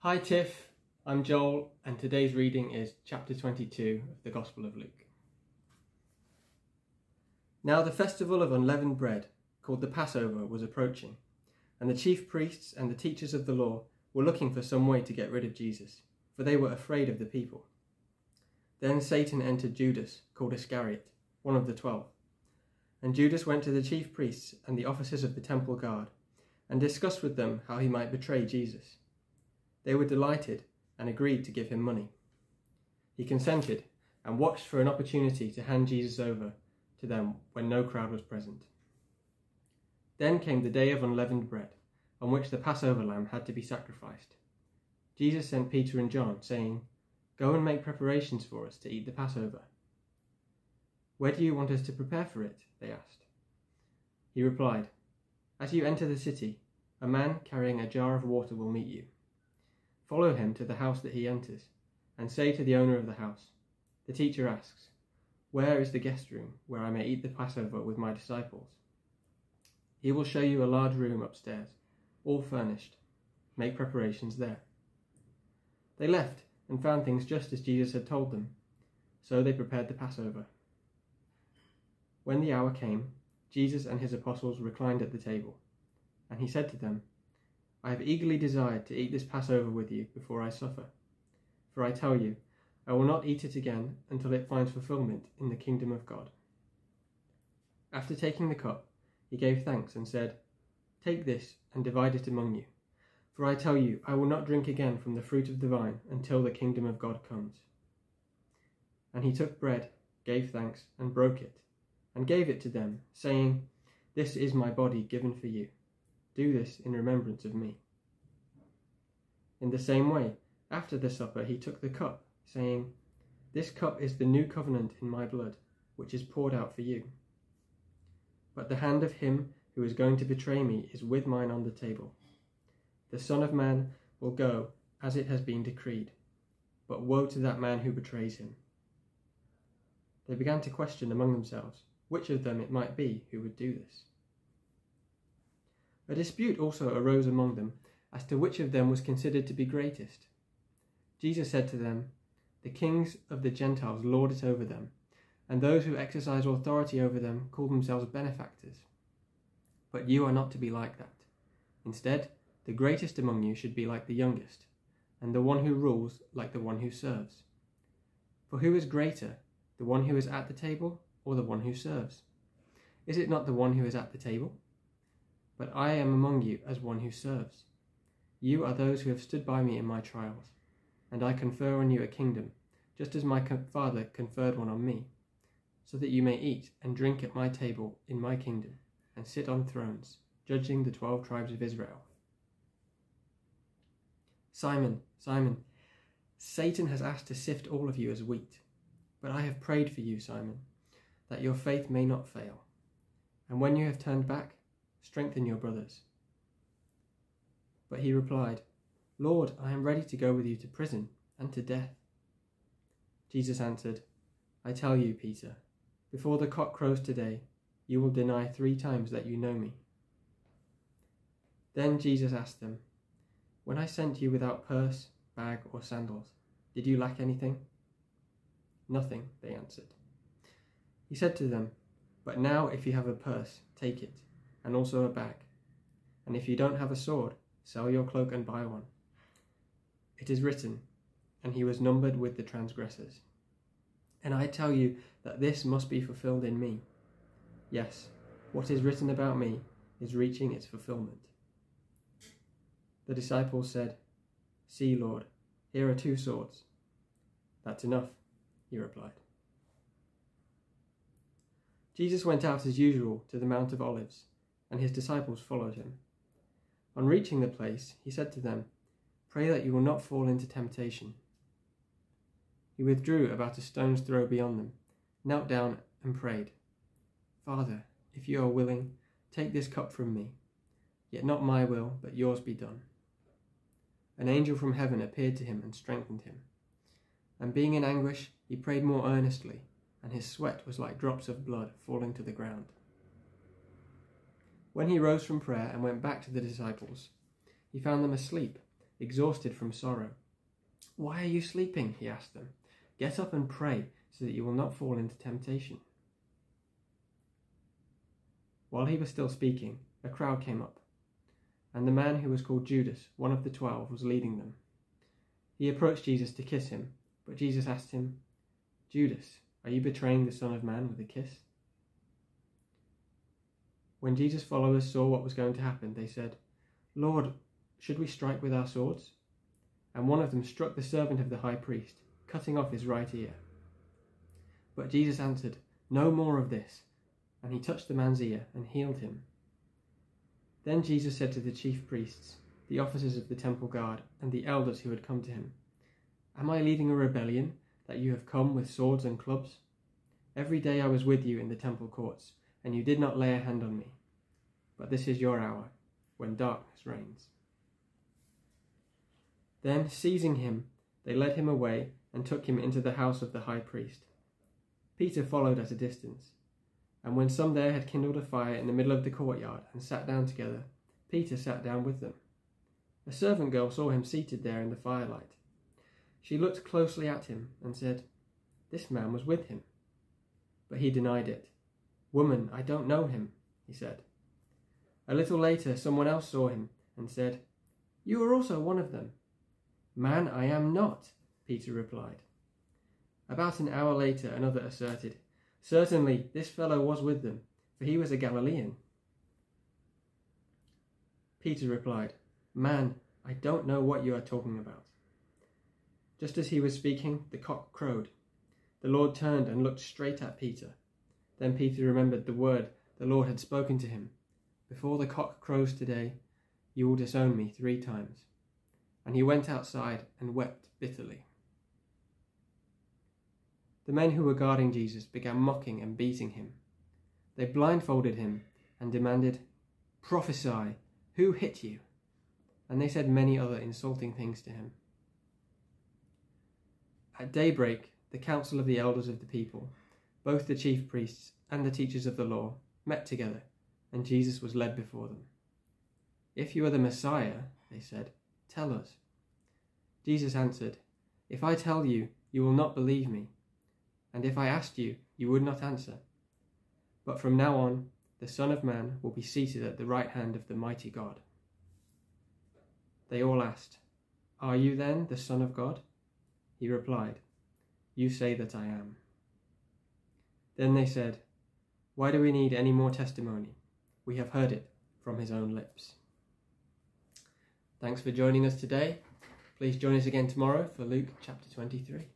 Hi Tiff, I'm Joel and today's reading is chapter 22 of the Gospel of Luke. Now the festival of unleavened bread, called the Passover, was approaching, and the chief priests and the teachers of the law were looking for some way to get rid of Jesus, for they were afraid of the people. Then Satan entered Judas, called Iscariot, one of the 12. And Judas went to the chief priests and the officers of the temple guard, and discussed with them how he might betray Jesus. They were delighted and agreed to give him money. He consented and watched for an opportunity to hand Jesus over to them when no crowd was present. Then came the day of unleavened bread, on which the Passover lamb had to be sacrificed. Jesus sent Peter and John, saying, "Go and make preparations for us to eat the Passover." "Where do you want us to prepare for it?" they asked. He replied, "As you enter the city, a man carrying a jar of water will meet you. Follow him to the house that he enters, and say to the owner of the house, 'The teacher asks, where is the guest room where I may eat the Passover with my disciples?' He will show you a large room upstairs, all furnished. Make preparations there." They left and found things just as Jesus had told them, so they prepared the Passover. When the hour came, Jesus and his apostles reclined at the table, and he said to them, "I have eagerly desired to eat this Passover with you before I suffer. For I tell you, I will not eat it again until it finds fulfillment in the kingdom of God." After taking the cup, he gave thanks and said, "Take this and divide it among you. For I tell you, I will not drink again from the fruit of the vine until the kingdom of God comes." And he took bread, gave thanks, and broke it, and gave it to them, saying, "This is my body given for you. Do this in remembrance of me." In the same way, after the supper, he took the cup, saying, "This cup is the new covenant in my blood, which is poured out for you. But the hand of him who is going to betray me is with mine on the table. The Son of Man will go as it has been decreed, but woe to that man who betrays him." They began to question among themselves which of them it might be who would do this. A dispute also arose among them as to which of them was considered to be greatest. Jesus said to them, "The kings of the Gentiles lord it over them, and those who exercise authority over them call themselves benefactors. But you are not to be like that. Instead, the greatest among you should be like the youngest, and the one who rules like the one who serves. For who is greater, the one who is at the table or the one who serves? Is it not the one who is at the table? But I am among you as one who serves. You are those who have stood by me in my trials, and I confer on you a kingdom, just as my Father conferred one on me, so that you may eat and drink at my table in my kingdom, and sit on thrones, judging the 12 tribes of Israel. Simon, Simon, Satan has asked to sift all of you as wheat, but I have prayed for you, Simon, that your faith may not fail. And when you have turned back, strengthen your brothers." But he replied, "Lord, I am ready to go with you to prison and to death." Jesus answered, "I tell you, Peter, before the cock crows today, you will deny 3 times that you know me." Then Jesus asked them, "When I sent you without purse, bag, or sandals, did you lack anything?" "Nothing," they answered. He said to them, "But now if you have a purse, take it, and also a bag. And if you don't have a sword, sell your cloak and buy one. It is written, 'And he was numbered with the transgressors.' And I tell you that this must be fulfilled in me. Yes, what is written about me is reaching its fulfillment." The disciples said, "See, Lord, here are 2 swords." "That's enough," he replied. Jesus went out as usual to the Mount of Olives, and his disciples followed him. On reaching the place, he said to them, "Pray that you will not fall into temptation." He withdrew about a stone's throw beyond them, knelt down and prayed, "Father, if you are willing, take this cup from me. Yet not my will, but yours be done." An angel from heaven appeared to him and strengthened him. And being in anguish, he prayed more earnestly, and his sweat was like drops of blood falling to the ground. When he rose from prayer and went back to the disciples, he found them asleep, exhausted from sorrow. "Why are you sleeping?" he asked them. "Get up and pray so that you will not fall into temptation." While he was still speaking, a crowd came up, and the man who was called Judas, one of the 12, was leading them. He approached Jesus to kiss him, but Jesus asked him, "Judas, are you betraying the Son of Man with a kiss?" When Jesus' followers saw what was going to happen, they said, "Lord, should we strike with our swords?" And one of them struck the servant of the high priest, cutting off his right ear. But Jesus answered, "No more of this." And he touched the man's ear and healed him. Then Jesus said to the chief priests, the officers of the temple guard, and the elders who had come to him, "Am I leading a rebellion that you have come with swords and clubs? Every day I was with you in the temple courts, and you did not lay a hand on me. But this is your hour, when darkness reigns." Then, seizing him, they led him away and took him into the house of the high priest. Peter followed at a distance, and when some there had kindled a fire in the middle of the courtyard and sat down together, Peter sat down with them. A servant girl saw him seated there in the firelight. She looked closely at him and said, "This man was with him." But he denied it. "Woman, I don't know him," he said. A little later, someone else saw him and said, "You are also one of them." "Man, I am not," Peter replied. About an hour later, another asserted, "Certainly, this fellow was with them, for he was a Galilean." Peter replied, "Man, I don't know what you are talking about." Just as he was speaking, the cock crowed. The Lord turned and looked straight at Peter. Then Peter remembered the word the Lord had spoken to him, "Before the cock crows today, you will disown me 3 times." And he went outside and wept bitterly. The men who were guarding Jesus began mocking and beating him. They blindfolded him and demanded, "Prophesy, who hit you?" And they said many other insulting things to him. At daybreak, the council of the elders of the people, both the chief priests and the teachers of the law, met together, and Jesus was led before them. "If you are the Messiah," they said, "tell us." Jesus answered, "If I tell you, you will not believe me, and if I asked you, you would not answer. But from now on, the Son of Man will be seated at the right hand of the mighty God." They all asked, "Are you then the Son of God?" He replied, "You say that I am." Then they said, "Why do we need any more testimony? We have heard it from his own lips." Thanks for joining us today. Please join us again tomorrow for Luke chapter 23.